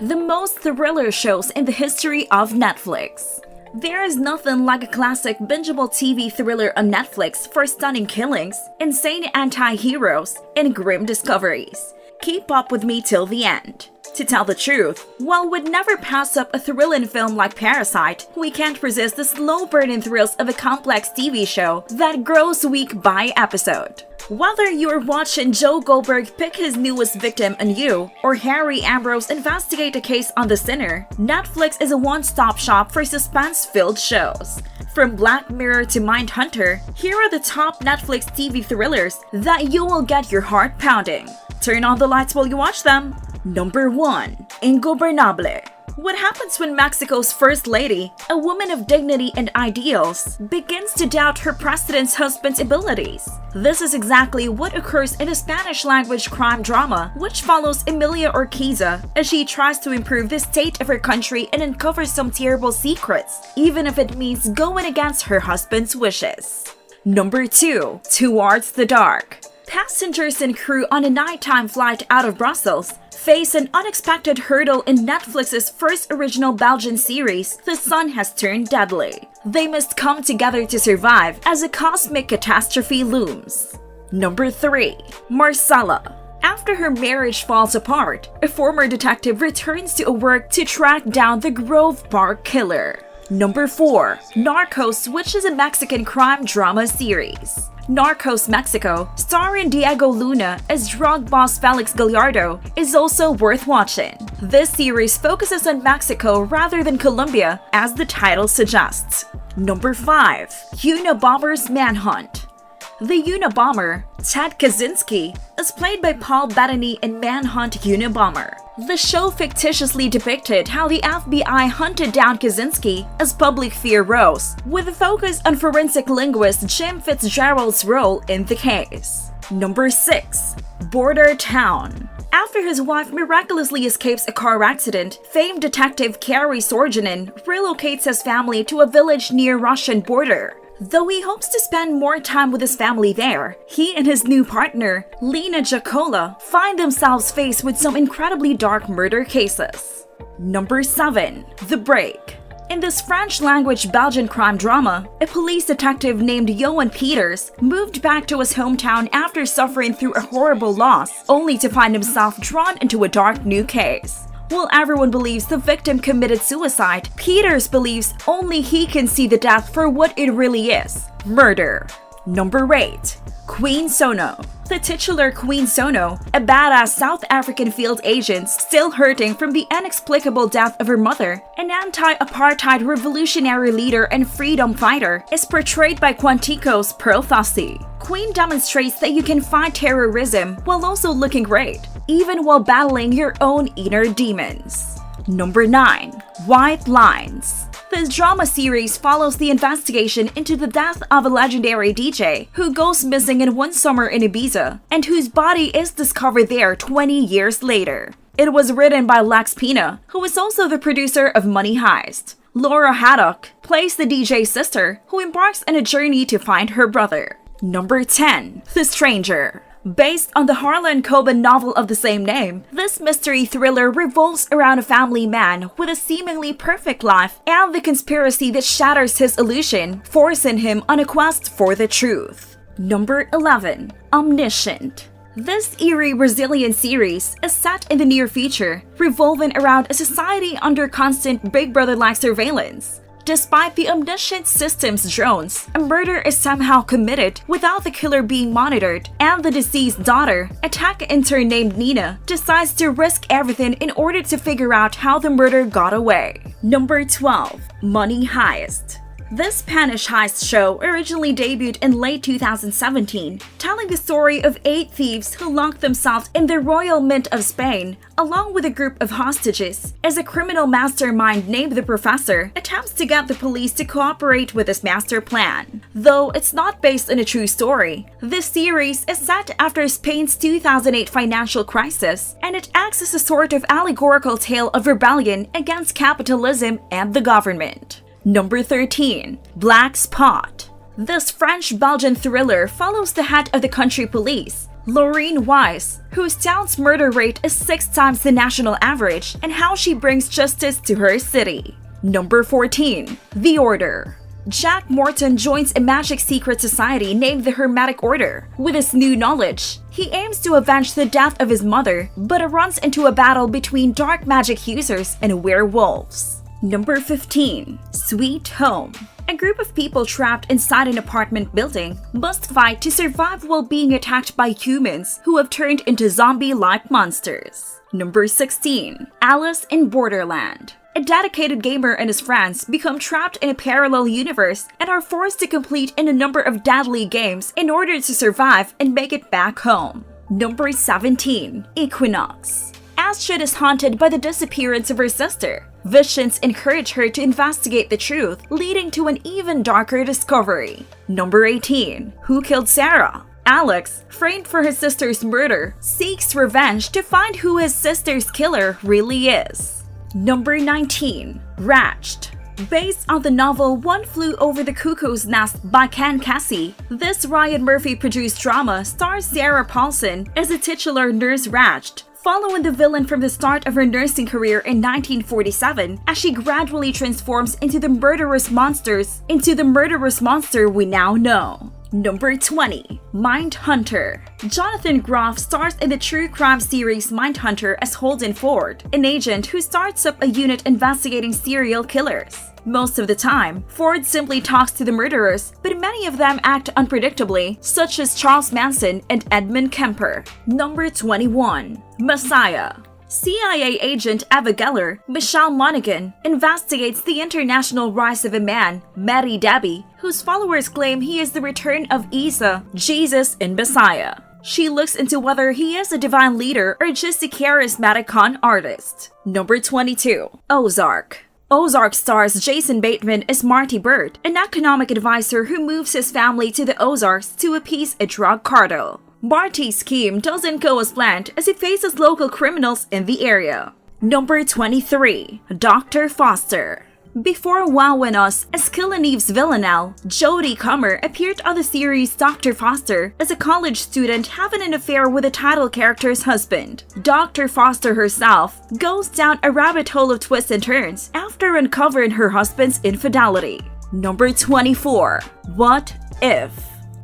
the most thriller shows in the history of Netflix. There is nothing like a classic bingeable TV thriller on Netflix for stunning killings, insane anti-heroes, and grim discoveries. Keep up with me till the end. To tell the truth, while we'd never pass up a thrilling film like Parasite, we can't resist the slow-burning thrills of a complex TV show that grows week by episode. Whether you're watching Joe Goldberg pick his newest victim on You, or Harry Ambrose investigate a case on The Sinner, Netflix is a one-stop shop for suspense-filled shows. From Black Mirror to Mindhunter, here are the top Netflix TV thrillers that you will get your heart pounding. Turn on the lights while you watch them. Number 1. Ingobernable. What happens when Mexico's First Lady, a woman of dignity and ideals, begins to doubt her president's husband's abilities? This is exactly what occurs in a Spanish-language crime drama which follows Emilia Urquiza as she tries to improve the state of her country and uncover some terrible secrets, even if it means going against her husband's wishes. Number 2. Towards the Dark. Passengers and crew on a nighttime flight out of Brussels face an unexpected hurdle in Netflix's first original Belgian series, The Sun Has Turned Deadly. They must come together to survive as a cosmic catastrophe looms. Number 3. Marcella. After her marriage falls apart, a former detective returns to work to track down the Grove Park killer. Number 4. Narcos, which is a Mexican crime drama series. Narcos Mexico, starring Diego Luna as drug boss Felix Gallardo, is also worth watching. This series focuses on Mexico rather than Colombia, as the title suggests. Number 5. Unabomber's Manhunt. The Unabomber, Ted Kaczynski, is played by Paul Bettany in Manhunt Unabomber. The show fictitiously depicted how the FBI hunted down Kaczynski as public fear rose, with a focus on forensic linguist Jim Fitzgerald's role in the case. Number 6. Border Town. After his wife miraculously escapes a car accident, famed detective Kari Sorginin relocates his family to a village near Russian border. Though he hopes to spend more time with his family there, he and his new partner, Lena Jacola, find themselves faced with some incredibly dark murder cases. Number 7. The Break. In this French-language Belgian crime drama, a police detective named Johan Peters moved back to his hometown after suffering through a horrible loss, only to find himself drawn into a dark new case. While everyone believes the victim committed suicide, Peters believes only he can see the death for what it really is: murder. Number 8. Queen Sono. The titular Queen Sono, a badass South African field agent still hurting from the inexplicable death of her mother, an anti-apartheid revolutionary leader and freedom fighter, is portrayed by Quantico's Pearl Thursty. Queen demonstrates that you can fight terrorism while also looking great, even while battling your own inner demons. Number 9. White Lines. This drama series follows the investigation into the death of a legendary DJ who goes missing in one summer in Ibiza and whose body is discovered there 20 years later. It was written by Lex Pina, who is also the producer of Money Heist. Laura Haddock plays the DJ's sister, who embarks on a journey to find her brother. Number 10. The Stranger. Based on the Harlan Coben novel of the same name, this mystery thriller revolves around a family man with a seemingly perfect life and the conspiracy that shatters his illusion, forcing him on a quest for the truth. Number 11. Omniscient. This eerie Brazilian series is set in the near future, revolving around a society under constant Big Brother-like surveillance. Despite the omniscient system's drones, a murder is somehow committed without the killer being monitored, and the deceased daughter, a tech intern named Nina, decides to risk everything in order to figure out how the murder got away. Number 12. Money Heist. This Spanish heist show originally debuted in late 2017, telling the story of 8 thieves who locked themselves in the Royal Mint of Spain, along with a group of hostages, as a criminal mastermind named the Professor attempts to get the police to cooperate with his master plan. Though it's not based on a true story, this series is set after Spain's 2008 financial crisis, and it acts as a sort of allegorical tale of rebellion against capitalism and the government. Number 13. Black Spot. This French-Belgian thriller follows the head of the country police, Lorraine Wise, whose town's murder rate is 6 times the national average, and how she brings justice to her city. Number 14. The Order. Jack Morton joins a magic secret society named the Hermetic Order. With his new knowledge, he aims to avenge the death of his mother, but runs into a battle between dark magic users and werewolves. Number 15. Sweet Home. A group of people trapped inside an apartment building must fight to survive while being attacked by humans who have turned into zombie-like monsters. Number 16. Alice in Borderland. A dedicated gamer and his friends become trapped in a parallel universe and are forced to complete a number of deadly games in order to survive and make it back home. Number 17. Equinox. Astrid is haunted by the disappearance of her sister. Visions encourage her to investigate the truth, leading to an even darker discovery. Number 18. Who Killed Sarah? Alex, framed for his sister's murder, seeks revenge to find who his sister's killer really is. Number 19. Ratched. Based on the novel One Flew Over the Cuckoo's Nest by Ken Kesey, this Ryan Murphy-produced drama stars Sarah Paulson as the titular nurse Ratched, following the villain from the start of her nursing career in 1947 as she gradually transforms into the murderous monster we now know. Number 20. Mindhunter. Jonathan Groff stars in the true crime series Mindhunter as Holden Ford, an agent who starts up a unit investigating serial killers. Most of the time, Ford simply talks to the murderers, but many of them act unpredictably, such as Charles Manson and Edmund Kemper. Number 21. Messiah. CIA agent Eva Geller, Michelle Monaghan, investigates the international rise of a man, Mary Debbie, whose followers claim he is the return of Isa, Jesus, and Messiah. She looks into whether he is a divine leader or just a charismatic con artist. Number 22. Ozark. Ozark stars Jason Bateman as Marty Bird, an economic advisor who moves his family to the Ozarks to appease a drug cartel. Marty's scheme doesn't go as planned as he faces local criminals in the area. Number 23. Dr. Foster. Before wowing us as Killing Eve's Villanelle, Jodie Comer appeared on the series Dr. Foster as a college student having an affair with the title character's husband. Dr. Foster herself goes down a rabbit hole of twists and turns after uncovering her husband's infidelity. Number 24. What If?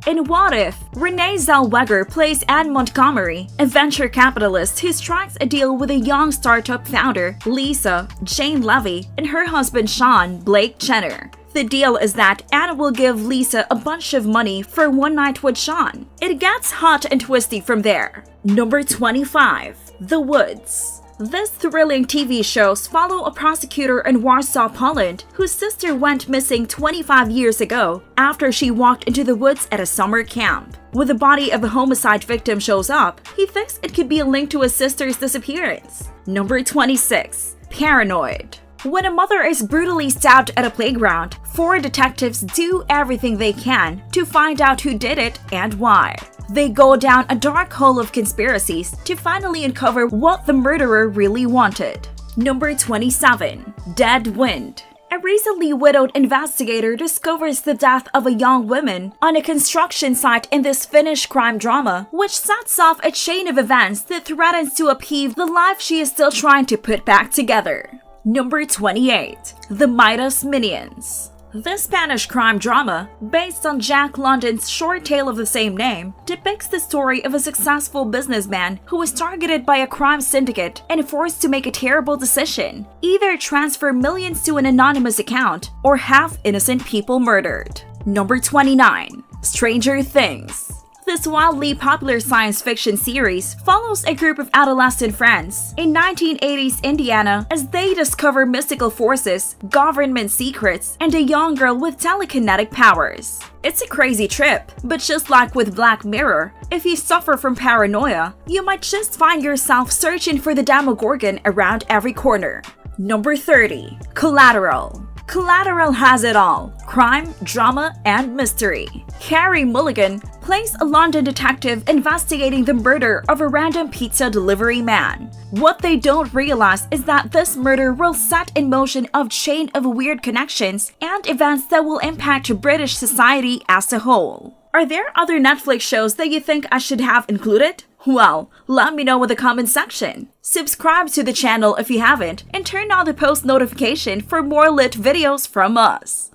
In What If, Renee Zellweger plays Anne Montgomery, a venture capitalist who strikes a deal with a young startup founder, Lisa, Jane Levy, and her husband Sean, Blake Jenner. The deal is that Anne will give Lisa a bunch of money for one night with Sean. It gets hot and twisty from there. Number 25. The Woods. These thrilling TV shows follow a prosecutor in Warsaw, Poland, whose sister went missing 25 years ago after she walked into the woods at a summer camp. When the body of a homicide victim shows up, he thinks it could be a link to his sister's disappearance. Number 26. Paranoid. When a mother is brutally stabbed at a playground, 4 detectives do everything they can to find out who did it and why. They go down a dark hole of conspiracies to finally uncover what the murderer really wanted. Number 27. Dead Wind. A recently widowed investigator discovers the death of a young woman on a construction site in this Finnish crime drama, which sets off a chain of events that threatens to upheave the life she is still trying to put back together. Number 28. The Midas Minions. This Spanish crime drama, based on Jack London's short tale of the same name, depicts the story of a successful businessman who was targeted by a crime syndicate and forced to make a terrible decision: either transfer millions to an anonymous account or have innocent people murdered. Number 29. Stranger Things. This wildly popular science fiction series follows a group of adolescent friends in 1980s Indiana as they discover mystical forces, government secrets, and a young girl with telekinetic powers. It's a crazy trip, but just like with Black Mirror, if you suffer from paranoia, you might just find yourself searching for the Demogorgon around every corner. Number 30. Collateral. Collateral has it all: crime, drama, and mystery. Carey Mulligan plays a London detective investigating the murder of a random pizza delivery man. What they don't realize is that this murder will set in motion a chain of weird connections and events that will impact British society as a whole. Are there other Netflix shows that you think I should have included? Well, let me know in the comment section. Subscribe to the channel if you haven't, and turn on the post notification for more lit videos from us.